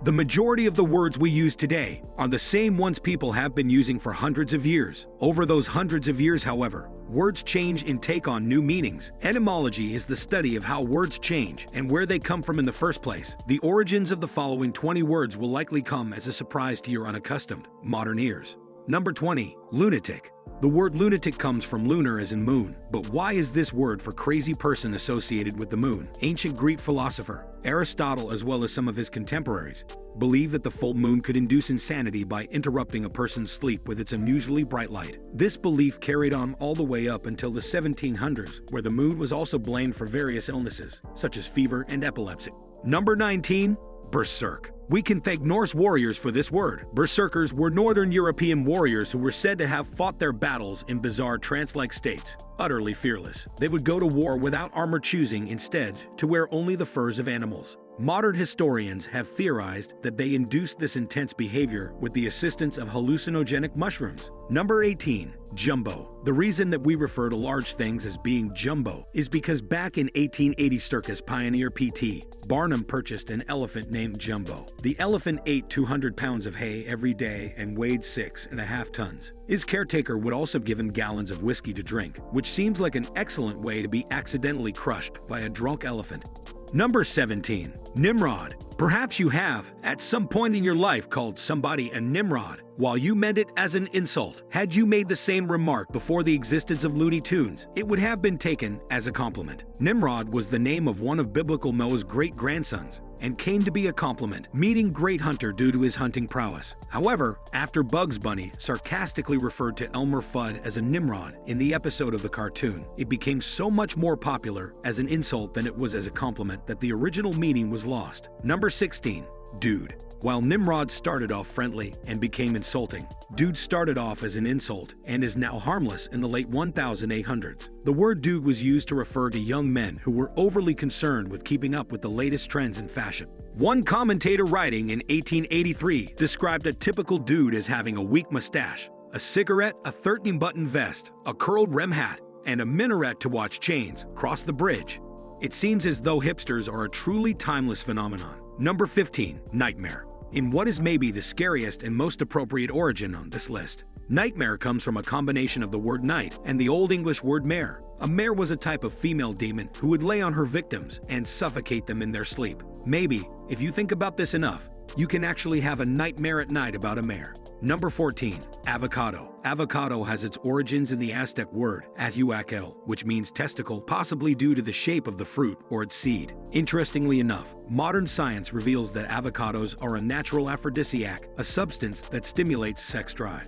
The majority of the words we use today are the same ones people have been using for hundreds of years. Over those hundreds of years, however, words change and take on new meanings. Etymology is the study of how words change and where they come from in the first place. The origins of the following 20 words will likely come as a surprise to your unaccustomed, modern ears. Number 20. Lunatic. The word lunatic comes from lunar as in moon. But why is this word for crazy person associated with the moon? Ancient Greek philosopher Aristotle, as well as some of his contemporaries, believed that the full moon could induce insanity by interrupting a person's sleep with its unusually bright light. This belief carried on all the way up until the 1700s, where the moon was also blamed for various illnesses, such as fever and epilepsy. Number 19. Berserk. We can thank Norse warriors for this word. Berserkers were Northern European warriors who were said to have fought their battles in bizarre trance-like states, utterly fearless. They would go to war without armor, choosing instead to wear only the furs of animals. Modern historians have theorized that they induced this intense behavior with the assistance of hallucinogenic mushrooms. Number 18. Jumbo. The reason that we refer to large things as being jumbo is because back in 1880, circus pioneer P.T. Barnum purchased an elephant named Jumbo. The elephant ate 200 pounds of hay every day and weighed 6.5 tons. His caretaker would also give him gallons of whiskey to drink, which seems like an excellent way to be accidentally crushed by a drunk elephant. Number 17. Nimrod. Perhaps you have, at some point in your life, called somebody a Nimrod, while you meant it as an insult. Had you made the same remark before the existence of Looney Tunes, it would have been taken as a compliment. Nimrod was the name of one of biblical Noah's great-grandsons, and came to be a compliment, meaning great hunter due to his hunting prowess. However, after Bugs Bunny sarcastically referred to Elmer Fudd as a Nimrod in the episode of the cartoon, it became so much more popular as an insult than it was as a compliment that the original meaning was lost. Number 16. Dude. While Nimrod started off friendly and became insulting, dude started off as an insult and is now harmless in the late 1800s. The word dude was used to refer to young men who were overly concerned with keeping up with the latest trends in fashion. One commentator writing in 1883 described a typical dude as having a weak mustache, a cigarette, a 13-button vest, a curled rim hat, and a minaret to watch chains cross the bridge. It seems as though hipsters are a truly timeless phenomenon. Number 15. Nightmare. In what is maybe the scariest and most appropriate origin on this list, nightmare comes from a combination of the word night and the Old English word mare. A mare was a type of female demon who would lay on her victims and suffocate them in their sleep. Maybe, if you think about this enough, you can actually have a nightmare at night about a mare. Number 14. Avocado. Avocado has its origins in the Aztec word Ahuacal, which means testicle, possibly due to the shape of the fruit or its seed. Interestingly enough, modern science reveals that avocados are a natural aphrodisiac, a substance that stimulates sex drive.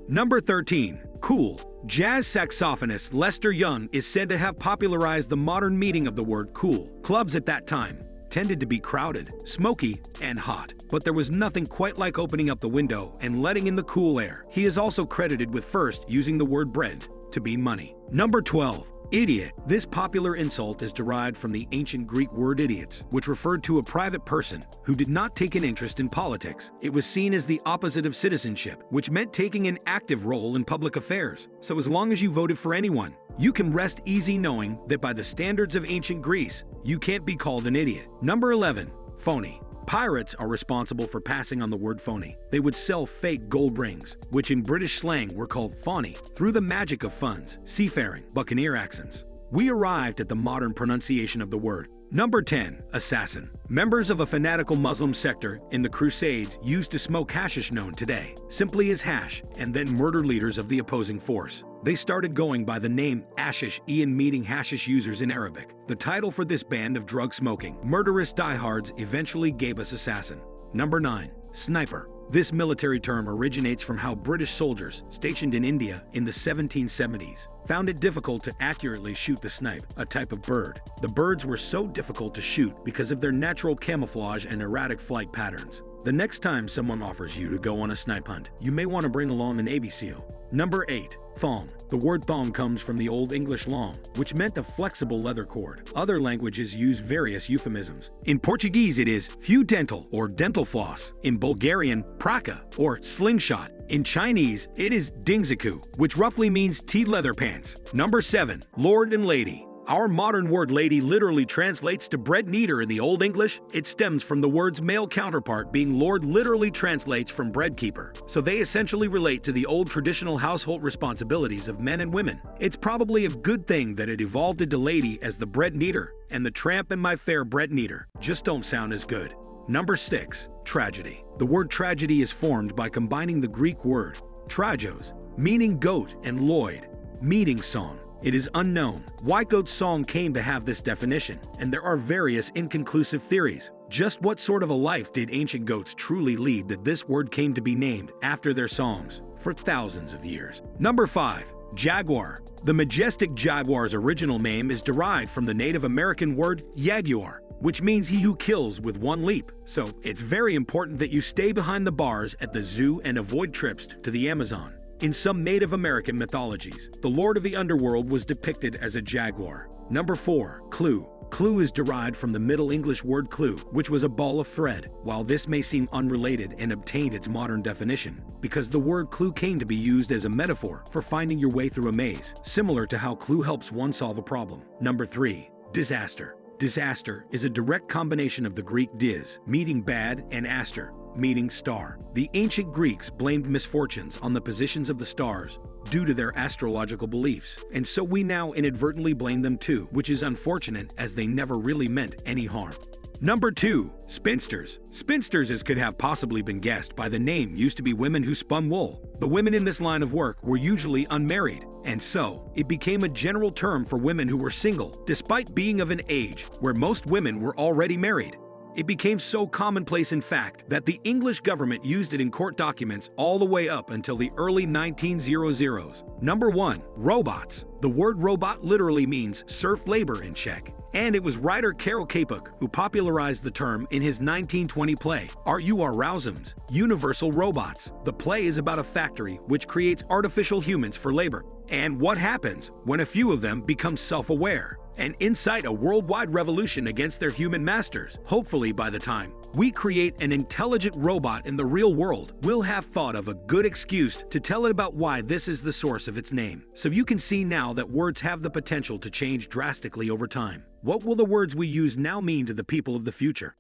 Number 13. Cool. Jazz saxophonist Lester Young is said to have popularized the modern meaning of the word cool. Clubs at that time tended to be crowded, smoky, and hot, but there was nothing quite like opening up the window and letting in the cool air. He is also credited with first using the word bread to be money. Number 12. Idiot. This popular insult is derived from the ancient Greek word idiots, which referred to a private person who did not take an interest in politics. It was seen as the opposite of citizenship, which meant taking an active role in public affairs. So as long as you voted for anyone, you can rest easy knowing that by the standards of ancient Greece, you can't be called an idiot. Number 11. Phony. Pirates are responsible for passing on the word phony. They would sell fake gold rings, which in British slang were called phony, through the magic of funds, seafaring, buccaneer accents. We arrived at the modern pronunciation of the word. Number 10. Assassin. Members of a fanatical Muslim sector in the Crusades used to smoke hashish, known today simply as hash, and then murder leaders of the opposing force. They started going by the name Ashish, meaning hashish users in Arabic. The title for this band of drug-smoking, murderous diehards eventually gave us assassin. Number 9. Sniper. This military term originates from how British soldiers stationed in India in the 1770s found it difficult to accurately shoot the snipe, a type of bird. The birds were so difficult to shoot because of their natural camouflage and erratic flight patterns. The next time someone offers you to go on a snipe hunt, you may want to bring along a Navy SEAL. Number 8. Thong. The word thong comes from the Old English long, which meant a flexible leather cord. Other languages use various euphemisms. In Portuguese, it is fio dental or dental floss. In Bulgarian, praka or slingshot. In Chinese, it is dingziku, which roughly means tea leather pants. Number 7. Lord and lady. Our modern word lady literally translates to bread kneader in the Old English. It stems from the word's male counterpart being lord, literally translates from bread keeper. So they essentially relate to the old traditional household responsibilities of men and women. It's probably a good thing that it evolved into lady, as the bread kneader and the tramp and my fair bread kneader just don't sound as good. Number 6. Tragedy. The word tragedy is formed by combining the Greek word tragos, meaning goat, and loid, meaning song. It is unknown why goat song came to have this definition, and there are various inconclusive theories. Just what sort of a life did ancient goats truly lead that this word came to be named after their songs for thousands of years? Number 5. Jaguar. The majestic jaguar's original name is derived from the Native American word Jaguar, which means he who kills with one leap. So it's very important that you stay behind the bars at the zoo and avoid trips to the Amazon. In some Native American mythologies, the lord of the underworld was depicted as a jaguar. Number 4. Clue. Clue is derived from the Middle English word clue, which was a ball of thread. While this may seem unrelated and obtained its modern definition, because the word clue came to be used as a metaphor for finding your way through a maze, similar to how clue helps one solve a problem. Number 3. Disaster. Disaster is a direct combination of the Greek dis, meaning bad, and aster, meaning star. The ancient Greeks blamed misfortunes on the positions of the stars due to their astrological beliefs, and so we now inadvertently blame them too, which is unfortunate as they never really meant any harm. Number 2. Spinsters. Spinsters, as could have possibly been guessed by the name, used to be women who spun wool. The women in this line of work were usually unmarried, and so it became a general term for women who were single, despite being of an age where most women were already married. It became so commonplace, in fact, that the English government used it in court documents all the way up until the early 1900s. Number 1. Robots. The word robot literally means serf labor in Czech, and it was writer Karel Čapek who popularized the term in his 1920 play, Are You Our Rousums? Universal Robots. The play is about a factory which creates artificial humans for labor, and what happens when a few of them become self-aware and incite a worldwide revolution against their human masters. Hopefully by the time we create an intelligent robot in the real world, we'll have thought of a good excuse to tell it about why this is the source of its name. So you can see now that words have the potential to change drastically over time. What will the words we use now mean to the people of the future?